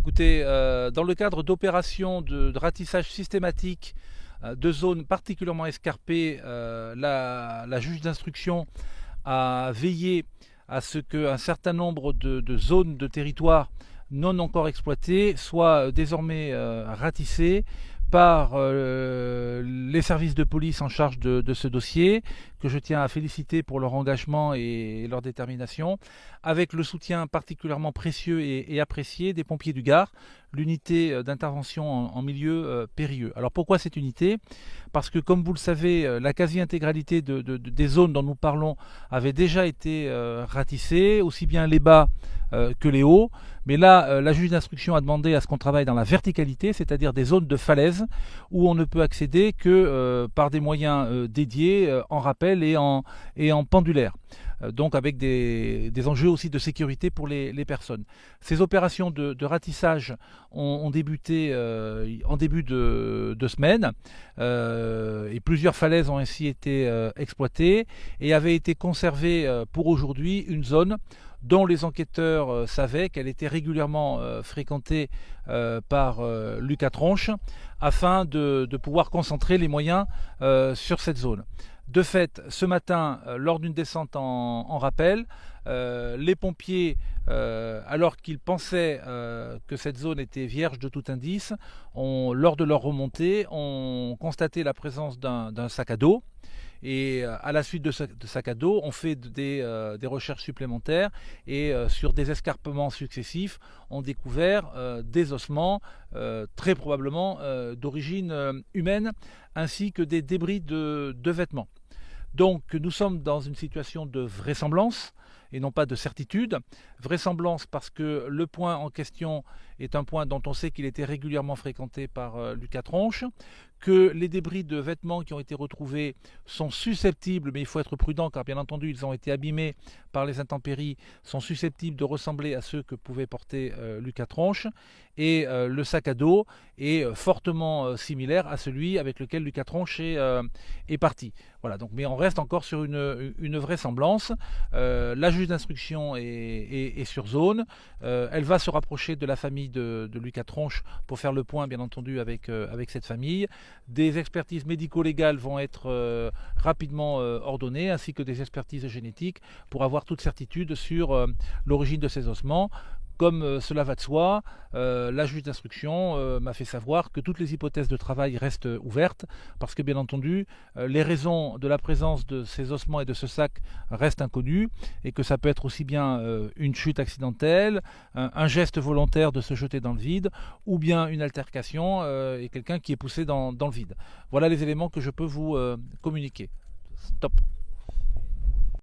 Écoutez, dans le cadre d'opérations de ratissage systématique de zones particulièrement escarpées, la juge d'instruction a veillé à ce qu'un certain nombre de zones de territoire non encore exploitées soient désormais ratissées par les services de police en charge de ce dossier, que je tiens à féliciter pour leur engagement et leur détermination, avec le soutien particulièrement précieux et apprécié des pompiers du Gard, l'unité d'intervention en milieu périlleux. Alors pourquoi cette unité? Parce que, comme vous le savez, la quasi-intégralité des zones dont nous parlons avait déjà été ratissée, aussi bien les bas que les hauts. Mais là, la juge d'instruction a demandé à ce qu'on travaille dans la verticalité, c'est-à-dire des zones de falaise où on ne peut accéder que par des moyens dédiés en rappel et en pendulaire. Donc avec des enjeux aussi de sécurité pour les personnes. Ces opérations de ratissage ont débuté en début de semaine et plusieurs falaises ont ainsi été exploitées et avait été conservée pour aujourd'hui une zone dont les enquêteurs savaient qu'elle était régulièrement fréquentée par Lucas Tronche afin de pouvoir concentrer les moyens sur cette zone. De fait, ce matin, lors d'une descente en rappel, les pompiers, alors qu'ils pensaient que cette zone était vierge de tout indice, lors de leur remontée, ont constaté la présence d'un sac à dos. Et à la suite de ce sac à dos, on fait des recherches supplémentaires et sur des escarpements successifs, on découvert des ossements très probablement d'origine humaine, ainsi que des débris de vêtements. Donc nous sommes dans une situation de vraisemblance et non pas de certitude. Vraisemblance parce que le point en question est un point dont on sait qu'il était régulièrement fréquenté par Lucas Tronche, que les débris de vêtements qui ont été retrouvés sont susceptibles, mais il faut être prudent car bien entendu ils ont été abîmés par les intempéries, sont susceptibles de ressembler à ceux que pouvait porter Lucas Tronche, et le sac à dos est fortement similaire à celui avec lequel Lucas Tronche est parti. Voilà, donc, mais on reste encore sur une vraisemblance. La juge d'instruction est sur zone, elle va se rapprocher de la famille de Lucas Tronche pour faire le point bien entendu avec cette famille. Des expertises médico-légales vont être rapidement ordonnées, ainsi que des expertises génétiques pour avoir toute certitude sur l'origine de ces ossements. Comme cela va de soi, la juge d'instruction m'a fait savoir que toutes les hypothèses de travail restent ouvertes, parce que bien entendu, les raisons de la présence de ces ossements et de ce sac restent inconnues, et que ça peut être aussi bien une chute accidentelle, un geste volontaire de se jeter dans le vide, ou bien une altercation et quelqu'un qui est poussé dans le vide. Voilà les éléments que je peux vous communiquer. Stop.